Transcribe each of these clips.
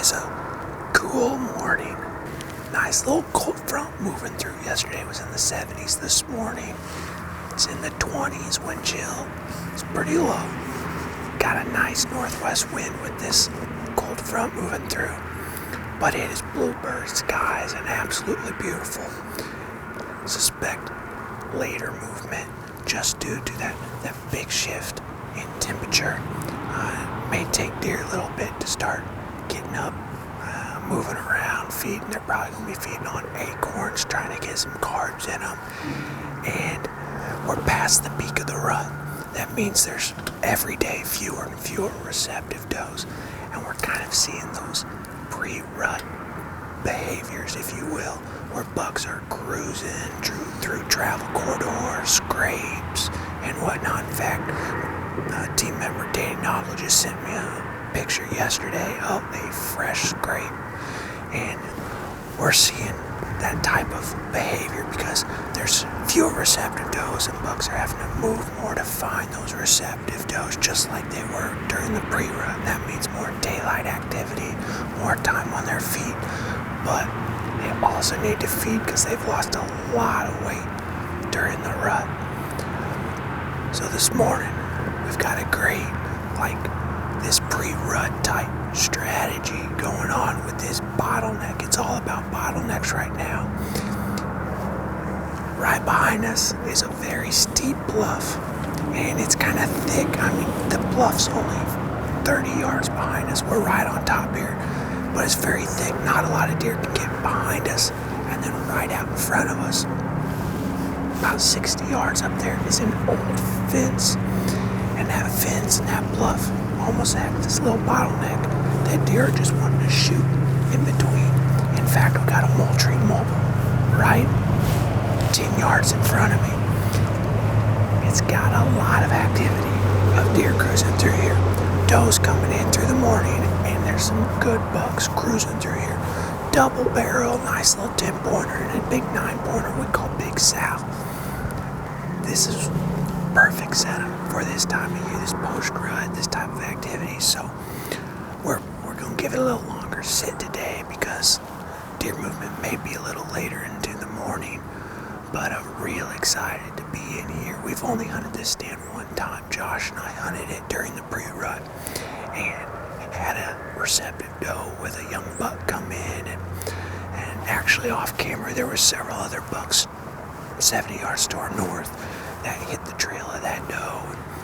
is a cool morning. Nice little cold front moving through. Yesterday was in the 70s. This morning it's in the 20s. Wind chill. It's pretty low. Got a nice northwest wind with this cold front moving through. But it is bluebird skies and absolutely beautiful. Suspect later movement just due to that big shift in temperature. May take deer a little bit to start getting up, moving around, feeding. They're probably going to be feeding on acorns, trying to get some carbs in them. And we're past the peak of the rut. That means there's every day fewer and fewer receptive does. And we're kind of seeing those pre-rut behaviors, if you will, where bucks are cruising through travel corridors, scrapes, and whatnot. In fact, team member Danny Noggle just sent me a picture yesterday of a fresh scrape, and we're seeing that type of behavior because there's fewer receptive does, and bucks are having to move more to find those receptive does, just like they were during the pre-rut. That means more daylight activity, more time on their feet, but they also need to feed because they've lost a lot of weight during the rut. So this morning we've got a great, this pre-rut type strategy going on with this bottleneck. It's all about bottlenecks right now. Right behind us is a very steep bluff, and it's kind of thick. I mean, the bluff's only 30 yards behind us. We're right on top here, but it's very thick. Not a lot of deer can get behind us. And then right out in front of us, about 60 yards up there, is an old fence. And that fence and that bluff almost have this little bottleneck that deer are just wanting to shoot in between. In fact, we got a Moultrie mobile right 10 yards in front of me. It's got a lot of activity of deer cruising through here. Does coming in through the morning, and there's some good bucks cruising through here. Double barrel, nice little 10-pointer, and a big 9-pointer we call Big Sal. This is perfect setup for this time of year, this post-rut, this type of activity. So we're going to give it a little longer sit today because deer movement may be a little later into the morning, but I'm real excited to be in here. We've only hunted this stand one time. Josh and I hunted it during the pre-rut and had a receptive doe with a young buck come in, and actually off camera there were several other bucks 70 yards to our north that hit the trail of that doe.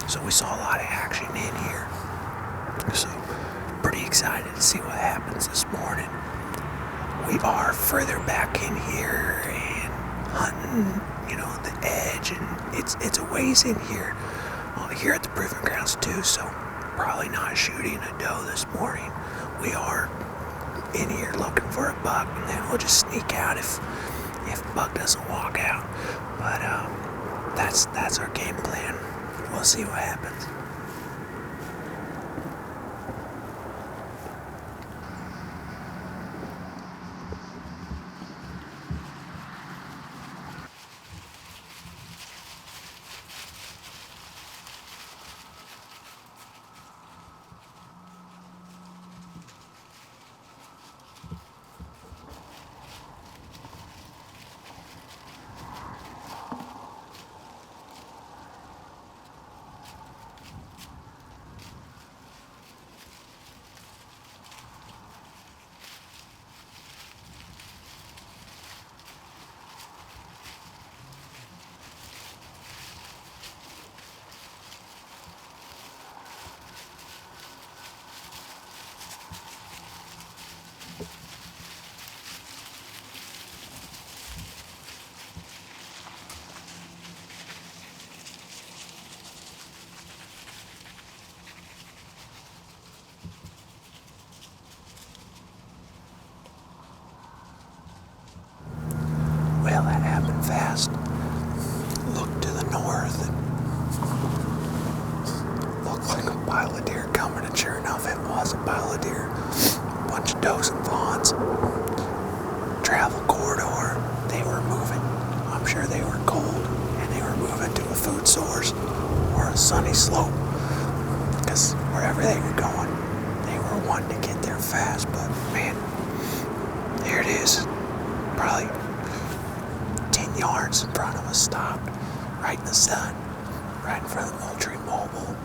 So we saw a lot of action in here. So pretty excited to see what happens this morning. We are further back in here and hunting, the edge, and it's a ways in here. Well, here at the Proving Grounds too, so probably not shooting a doe this morning. We are in here looking for a buck, and then we'll just sneak out if buck doesn't walk out. But that's our game plan. We'll see what happens. Well, that happened fast. Looked to the north and looked like a pile of deer coming, and sure enough, it was a pile of deer. A bunch of does and fawns. Travel corridor. They were moving. I'm sure they were cold, and they were moving to a food source or a sunny slope, because wherever they were going, they were wanting to get there fast. But trucks in front of us stopped right in the sun, right in front of the Moultrie Mobile.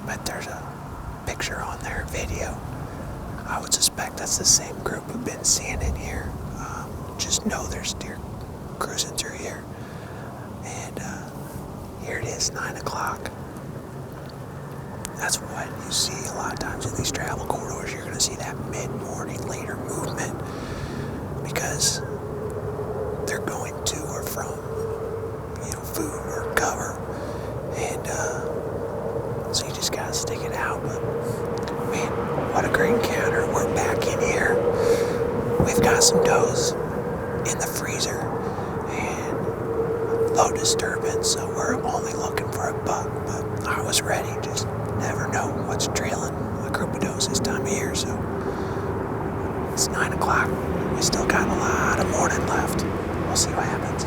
But there's a picture on their video. I would suspect that's the same group we've been seeing in here. Just know there's deer cruising through here. And here it is, 9 o'clock. That's what you see a lot of times in these travel corridors. You're going to see that mid-morning, later movement because they're going to or from, food or cover. And so you just got to stick it out. But, man, what a great encounter. We're back in here. We've got some does in the freezer and low disturbance, so we're only looking for a buck. But I was ready. Just never know what's trailing a group of does this time of year. So it's 9 o'clock. We still got a lot of morning left. We'll see what happens.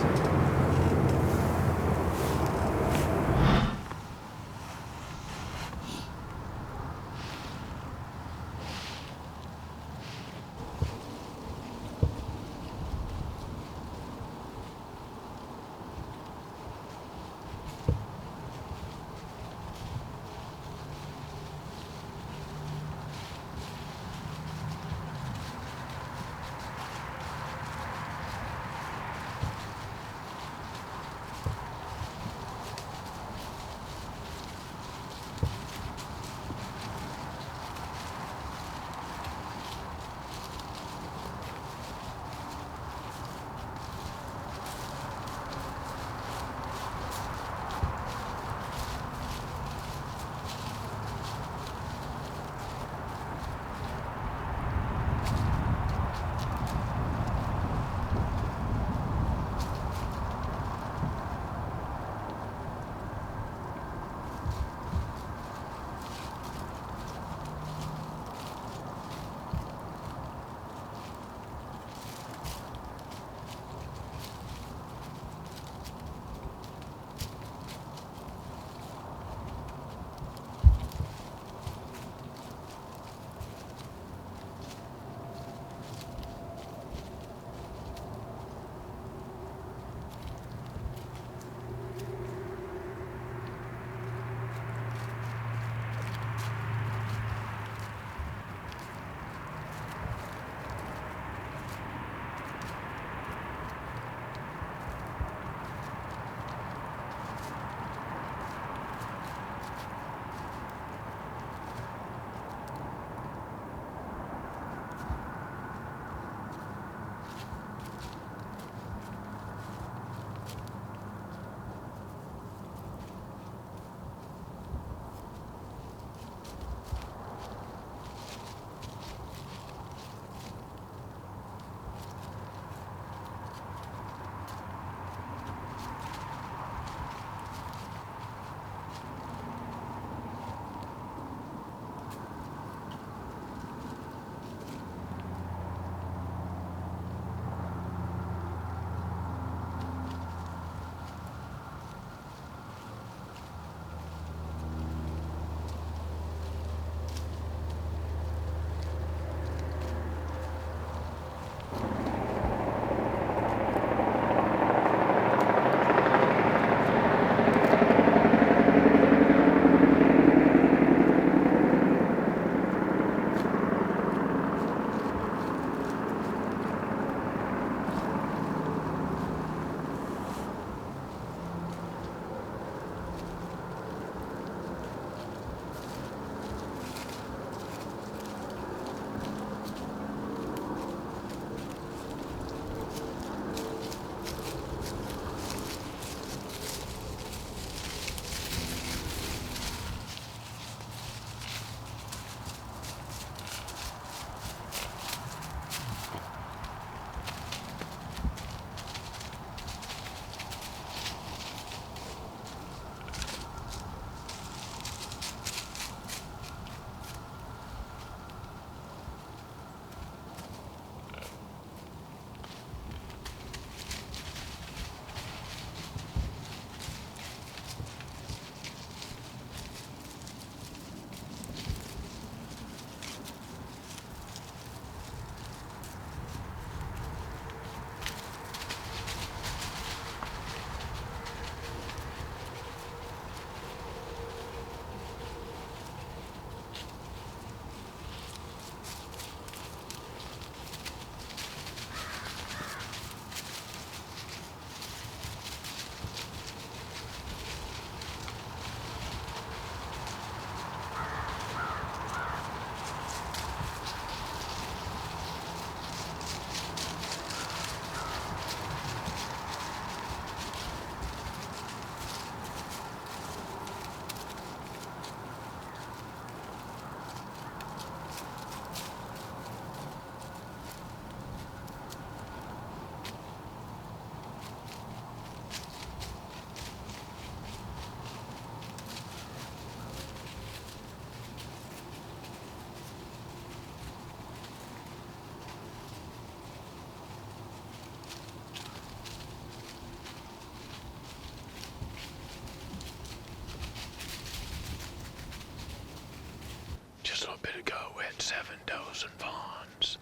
little bit ago, we had 7 does and fawns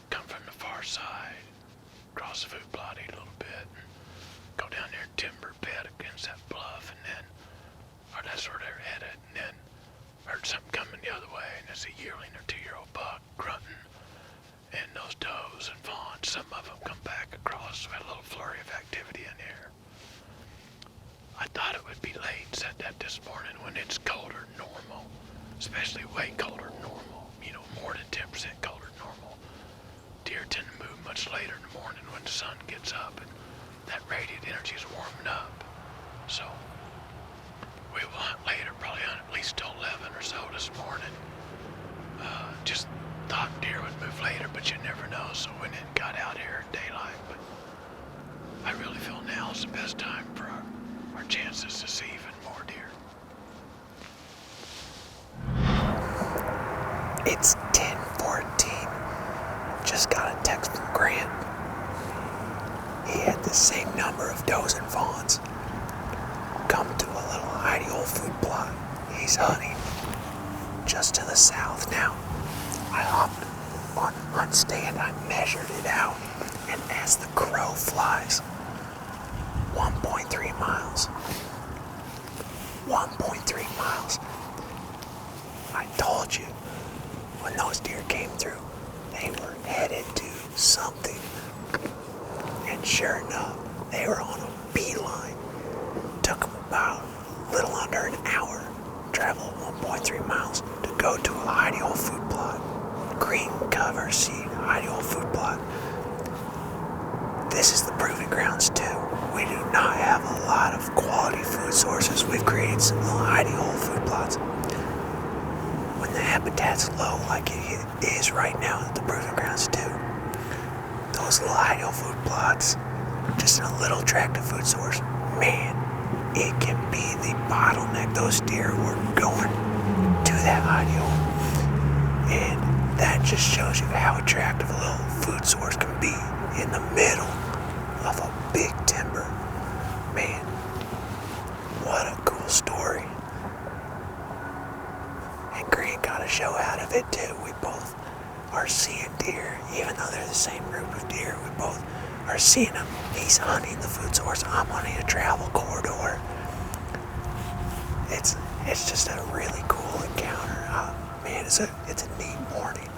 come from the far side, cross the food plot, eat a little bit, and go down there and timber bed against that bluff, and then, or that's where they're headed, and then heard something coming the other way, and it's a yearling or 2-year-old buck grunting, and those does and fawns, some of them come back across. We had a little flurry of activity in here. I thought it would be late, said that this morning when it's colder than normal, especially way colder than normal, more than 10% colder than normal. Deer tend to move much later in the morning when the sun gets up and that radiant energy is warming up. So we will hunt later, probably hunt at least till 11 or so this morning. Just thought deer would move later, but you never know, so went and got out here at daylight. But I really feel now is the best time for our chances to see even more deer. It's 10:14. Just got a text from Grant. He had the same number of does and fawns come to a little hidey old food plot he's hunting just to the south now. I hopped on the hunt stand, I measured it out, and as the crow flies, 1.3 miles. 1.3 miles. I told you, when those deer came through, they were headed to something. And sure enough, they were on a beeline. Took them about a little under an hour, traveled 1.3 miles to go to a hidey old food plot. Green cover seed, hidey old food plot. This is the proving grounds too. We do not have a lot of quality food sources. We've created some little hidey old food plots. When the habitat's low like it is right now at the proving grounds too, those little hidey old food plots, just in a little tract of food source, man, it can be the bottleneck. Those deer were going to that hidey old. And that just shows you how attractive a little food source can be in the middle of a big timber. Man, what a cool story. And Grant got a show out of it too. We both are seeing deer, even though they're the same group of deer. We both are seeing them. He's hunting the food source. I'm hunting a travel corridor. It's just a really cool encounter. Man, it's a neat morning.